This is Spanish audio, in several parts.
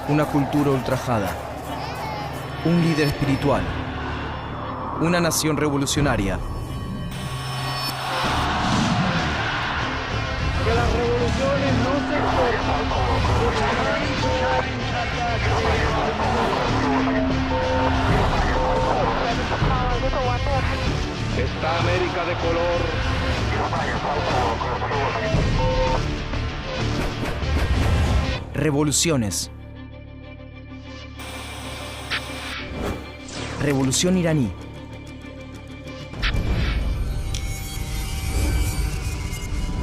una cultura ultrajada, un líder espiritual, una nación revolucionaria. Que las revoluciones no se exportan. Está América de color. Revoluciones. Revolución iraní.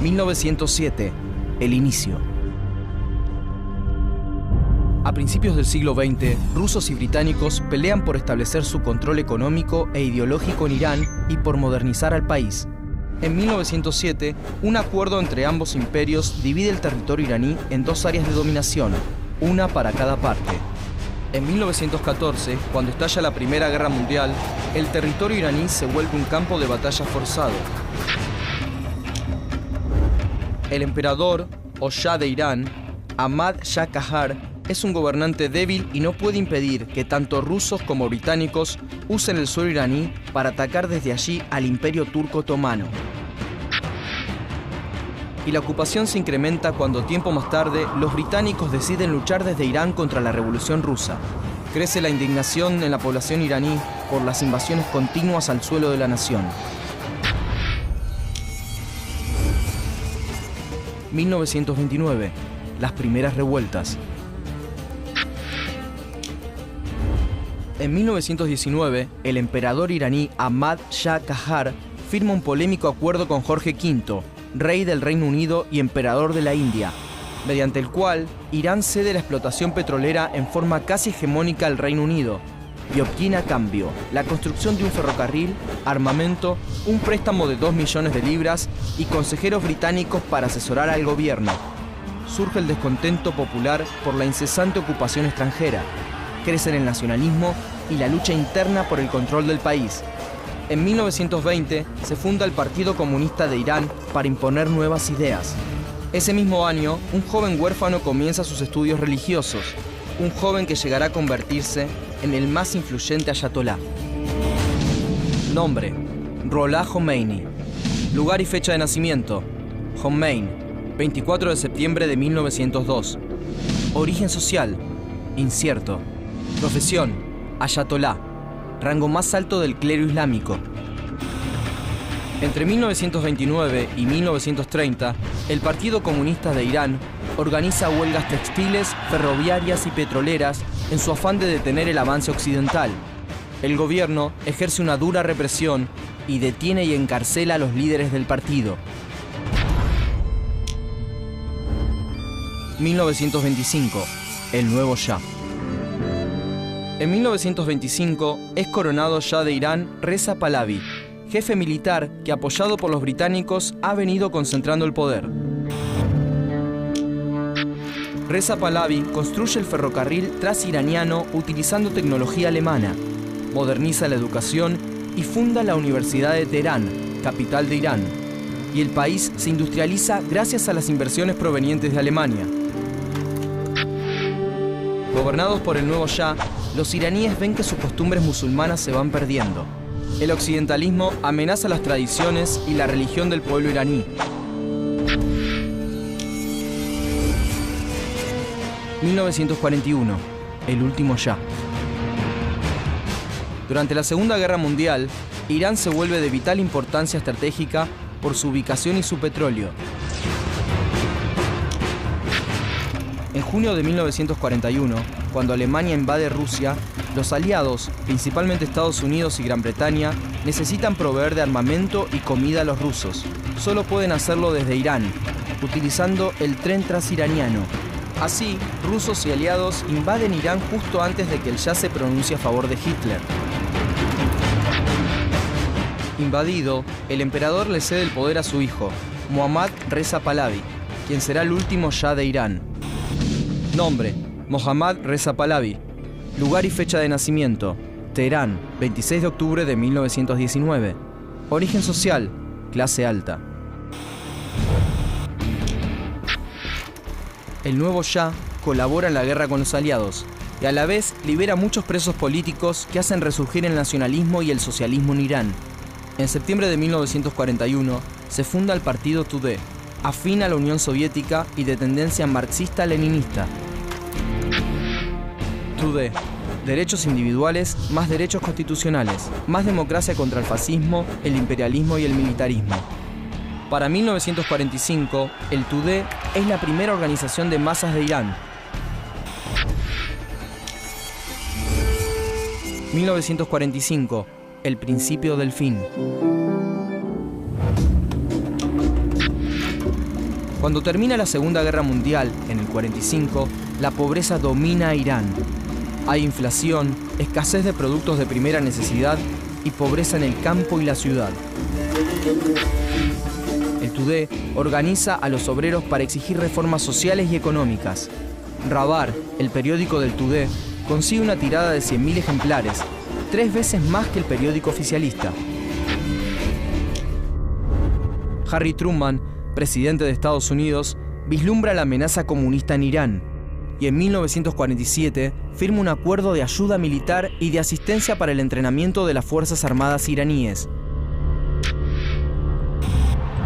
(1907), el inicio. A principios del siglo XX, rusos y británicos pelean por establecer su control económico e ideológico en Irán y por modernizar al país. En 1907, un acuerdo entre ambos imperios divide el territorio iraní en dos áreas de dominación, una para cada parte. En 1914, cuando estalla la Primera Guerra Mundial, el territorio iraní se vuelve un campo de batalla forzado. El emperador, o Shah de Irán, Ahmad Shah Qajar, es un gobernante débil y no puede impedir que tanto rusos como británicos usen el suelo iraní para atacar desde allí al Imperio Turco Otomano. Y la ocupación se incrementa cuando tiempo más tarde los británicos deciden luchar desde Irán contra la Revolución Rusa. Crece la indignación en la población iraní por las invasiones continuas al suelo de la nación. 1929, las primeras revueltas. En 1919, el emperador iraní Ahmad Shah Qajar firma un polémico acuerdo con Jorge V, rey del Reino Unido y emperador de la India, mediante el cual Irán cede la explotación petrolera en forma casi hegemónica al Reino Unido y obtiene a cambio la construcción de un ferrocarril, armamento, un préstamo de 2 millones de libras y consejeros británicos para asesorar al gobierno. Surge el descontento popular por la incesante ocupación extranjera, crecen el nacionalismo y la lucha interna por el control del país. En 1920 se funda el Partido Comunista de Irán para imponer nuevas ideas. Ese mismo año, un joven huérfano comienza sus estudios religiosos, un joven que llegará a convertirse en el más influyente ayatolá. Nombre: Rollah Khomeini. Lugar y fecha de nacimiento: Khomeini, 24 de septiembre de 1902. Origen social: incierto. Profesión: ayatolá, rango más alto del clero islámico. Entre 1929 y 1930, el Partido Comunista de Irán organiza huelgas textiles, ferroviarias y petroleras en su afán de detener el avance occidental. El gobierno ejerce una dura represión y detiene y encarcela a los líderes del partido. 1925, el nuevo Shah. En 1925 es coronado Shah de Irán Reza Pahlavi, jefe militar que, apoyado por los británicos, ha venido concentrando el poder. Reza Pahlavi construye el ferrocarril transiraniano utilizando tecnología alemana, moderniza la educación y funda la Universidad de Teherán, capital de Irán. Y el país se industrializa gracias a las inversiones provenientes de Alemania. Gobernados por el nuevo Shah, los iraníes ven que sus costumbres musulmanas se van perdiendo. El occidentalismo amenaza las tradiciones y la religión del pueblo iraní. 1941, el último Shah. Durante la Segunda Guerra Mundial, Irán se vuelve de vital importancia estratégica por su ubicación y su petróleo. En junio de 1941, cuando Alemania invade Rusia, los aliados, principalmente Estados Unidos y Gran Bretaña, necesitan proveer de armamento y comida a los rusos. Solo pueden hacerlo desde Irán, utilizando el tren transiraniano. Así, rusos y aliados invaden Irán justo antes de que el Shah se pronuncie a favor de Hitler. Invadido, el emperador le cede el poder a su hijo, Mohammad Reza Pahlavi, quien será el último Shah de Irán. Nombre: Mohammad Reza Pahlavi. Lugar y fecha de nacimiento: Teherán, 26 de octubre de 1919. Origen social: clase alta. El nuevo Shah colabora en la guerra con los aliados y a la vez libera muchos presos políticos que hacen resurgir el nacionalismo y el socialismo en Irán. En septiembre de 1941 se funda el partido Tudeh, afín a la Unión Soviética y de tendencia marxista-leninista. Tudeh: derechos individuales más derechos constitucionales, más democracia contra el fascismo, el imperialismo y el militarismo. Para 1945, el Tudeh es la primera organización de masas de Irán. 1945, el principio del fin. Cuando termina la Segunda Guerra Mundial, en el 45, la pobreza domina a Irán. Hay inflación, escasez de productos de primera necesidad y pobreza en el campo y la ciudad. El Tudeh organiza a los obreros para exigir reformas sociales y económicas. Rabar, el periódico del Tudeh, consigue una tirada de 100.000 ejemplares, 3 veces más que el periódico oficialista. Harry Truman, presidente de Estados Unidos, vislumbra la amenaza comunista en Irán y en 1947 firma un acuerdo de ayuda militar y de asistencia para el entrenamiento de las Fuerzas Armadas iraníes.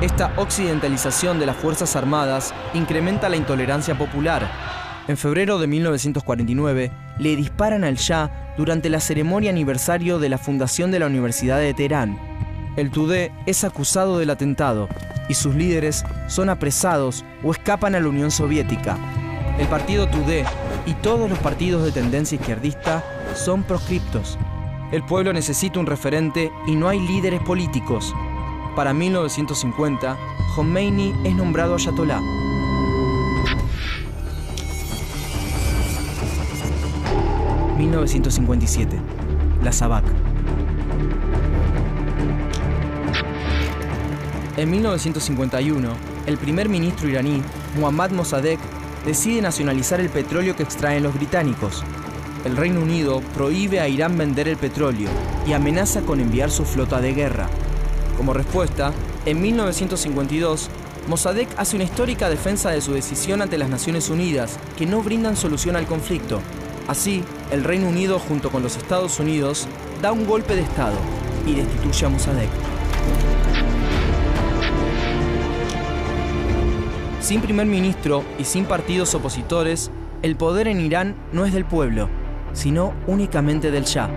Esta occidentalización de las Fuerzas Armadas incrementa la intolerancia popular. En febrero de 1949 le disparan al Shah durante la ceremonia aniversario de la fundación de la Universidad de Teherán. El Tudeh es acusado del atentado y sus líderes son apresados o escapan a la Unión Soviética. El partido Tudeh y todos los partidos de tendencia izquierdista son proscriptos. El pueblo necesita un referente y no hay líderes políticos. Para 1950, Jomeini es nombrado ayatolá. ...1957... la Sabak. En 1951, el primer ministro iraní, Mohammad Mossadegh, decide nacionalizar el petróleo que extraen los británicos. El Reino Unido prohíbe a Irán vender el petróleo y amenaza con enviar su flota de guerra. Como respuesta, en 1952, Mossadegh hace una histórica defensa de su decisión ante las Naciones Unidas, que no brindan solución al conflicto. Así, el Reino Unido, junto con los Estados Unidos, da un golpe de Estado y destituye a Mossadegh. Sin primer ministro y sin partidos opositores, el poder en Irán no es del pueblo, sino únicamente del Shah.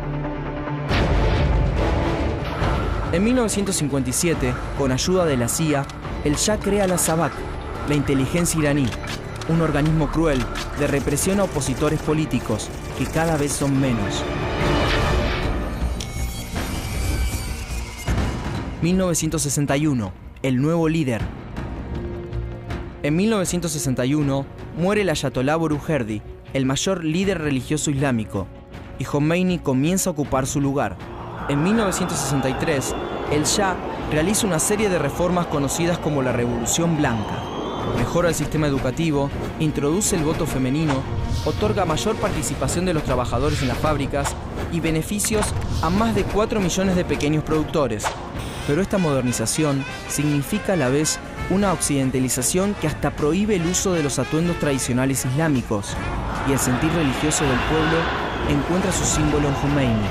En 1957, con ayuda de la CIA, el Shah crea la Sabak, la inteligencia iraní, un organismo cruel de represión a opositores políticos, que cada vez son menos. 1961, el nuevo líder. En 1961, muere el ayatolá Borujerdi, el mayor líder religioso islámico, y Jomeini comienza a ocupar su lugar. En 1963, el Shah realiza una serie de reformas conocidas como la Revolución Blanca. Mejora el sistema educativo, introduce el voto femenino, otorga mayor participación de los trabajadores en las fábricas y beneficios a más de 4 millones de pequeños productores. Pero esta modernización significa a la vez una occidentalización que hasta prohíbe el uso de los atuendos tradicionales islámicos, y el sentir religioso del pueblo encuentra su símbolo en Jomeini.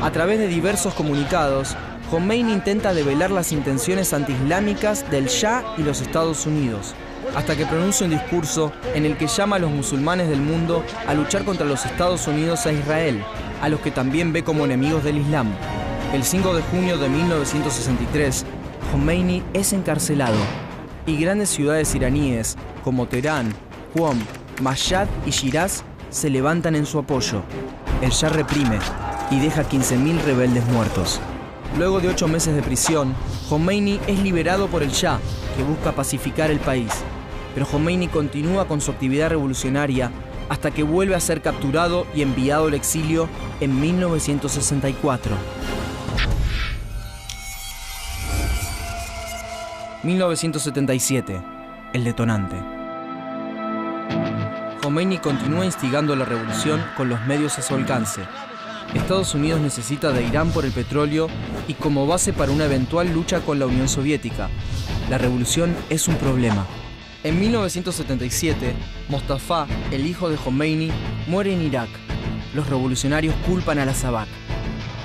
A través de diversos comunicados, Jomeini intenta develar las intenciones antiislámicas del Shah y los Estados Unidos, hasta que pronuncia un discurso en el que llama a los musulmanes del mundo a luchar contra los Estados Unidos e Israel, a los que también ve como enemigos del Islam. El 5 de junio de 1963, Jomeini es encarcelado y grandes ciudades iraníes como Teherán, Qom, Mashhad y Shiraz se levantan en su apoyo. El Shah reprime y deja 15.000 rebeldes muertos. Luego de 8 meses de prisión, Jomeini es liberado por el Shah, que busca pacificar el país. Pero Jomeini continúa con su actividad revolucionaria hasta que vuelve a ser capturado y enviado al exilio en 1964. 1977, el detonante. Jomeini continúa instigando la revolución con los medios a su alcance. Estados Unidos necesita de Irán por el petróleo y como base para una eventual lucha con la Unión Soviética. La revolución es un problema. En 1977, Mostafa, el hijo de Jomeini, muere en Irak. Los revolucionarios culpan a la SAVAK.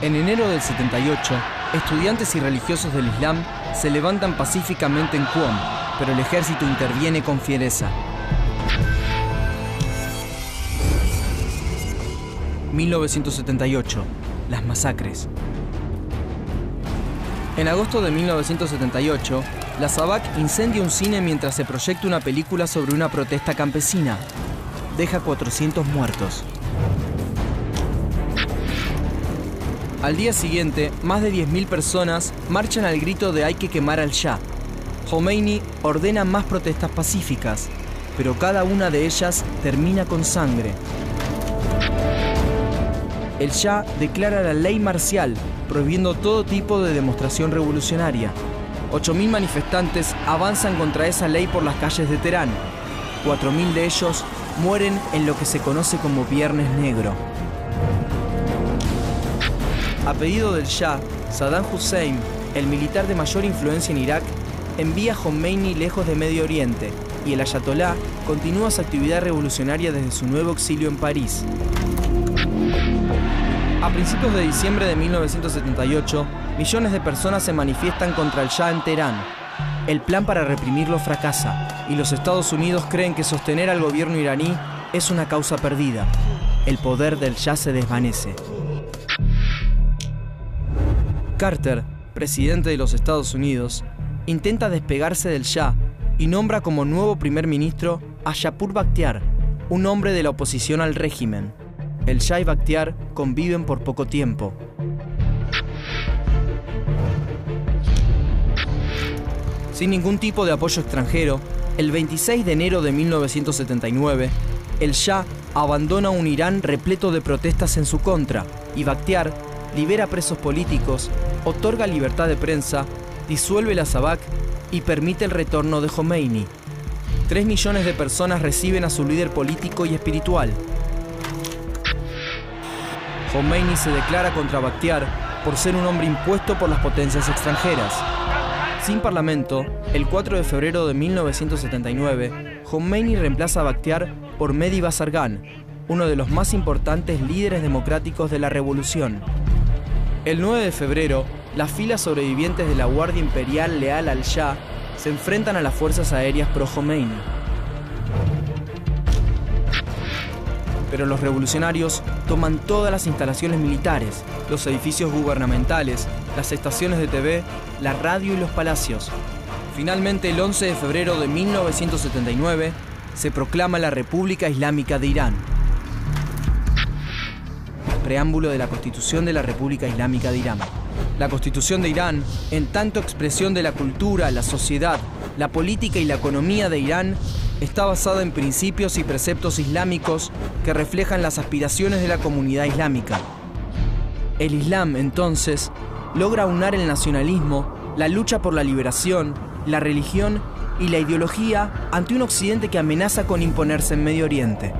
En enero del 78, estudiantes y religiosos del Islam se levantan pacíficamente en Qom, pero el ejército interviene con fiereza. 1978. Las masacres. En agosto de 1978, la SAVAK incendia un cine mientras se proyecta una película sobre una protesta campesina. Deja 400 muertos. Al día siguiente, más de 10.000 personas marchan al grito de "hay que quemar al Shah". Jomeini ordena más protestas pacíficas, pero cada una de ellas termina con sangre. El Shah declara la ley marcial, prohibiendo todo tipo de demostración revolucionaria. 8.000 manifestantes avanzan contra esa ley por las calles de Teherán. 4.000 de ellos mueren en lo que se conoce como Viernes Negro. A pedido del Shah, Saddam Hussein, el militar de mayor influencia en Irak, envía a Jomeini lejos de Medio Oriente, y el ayatolá continúa su actividad revolucionaria desde su nuevo exilio en París. A principios de diciembre de 1978, millones de personas se manifiestan contra el Shah en Teherán. El plan para reprimirlo fracasa, y los Estados Unidos creen que sostener al gobierno iraní es una causa perdida. El poder del Shah se desvanece. Carter, presidente de los Estados Unidos, intenta despegarse del Shah y nombra como nuevo primer ministro a Shapur Bakhtiar, un hombre de la oposición al régimen. El Shah y Bakhtiar conviven por poco tiempo. Sin ningún tipo de apoyo extranjero, el 26 de enero de 1979, el Shah abandona un Irán repleto de protestas en su contra, y Bakhtiar libera presos políticos, otorga libertad de prensa, disuelve la SAVAK y permite el retorno de Jomeini. 3 millones de personas reciben a su líder político y espiritual. Jomeini se declara contra Bakhtiar por ser un hombre impuesto por las potencias extranjeras. Sin parlamento, el 4 de febrero de 1979, Jomeini reemplaza a Bakhtiar por Mehdi Bazargan, uno de los más importantes líderes democráticos de la revolución. El 9 de febrero, las filas sobrevivientes de la Guardia Imperial leal al Shah se enfrentan a las fuerzas aéreas pro-Jomeini. Pero los revolucionarios toman todas las instalaciones militares, los edificios gubernamentales, las estaciones de TV, la radio y los palacios. Finalmente, el 11 de febrero de 1979, se proclama la República Islámica de Irán. Preámbulo de la Constitución de la República Islámica de Irán. La Constitución de Irán, en tanto expresión de la cultura, la sociedad, la política y la economía de Irán, está basada en principios y preceptos islámicos que reflejan las aspiraciones de la comunidad islámica. El Islam, entonces, logra aunar el nacionalismo, la lucha por la liberación, la religión y la ideología ante un Occidente que amenaza con imponerse en Medio Oriente.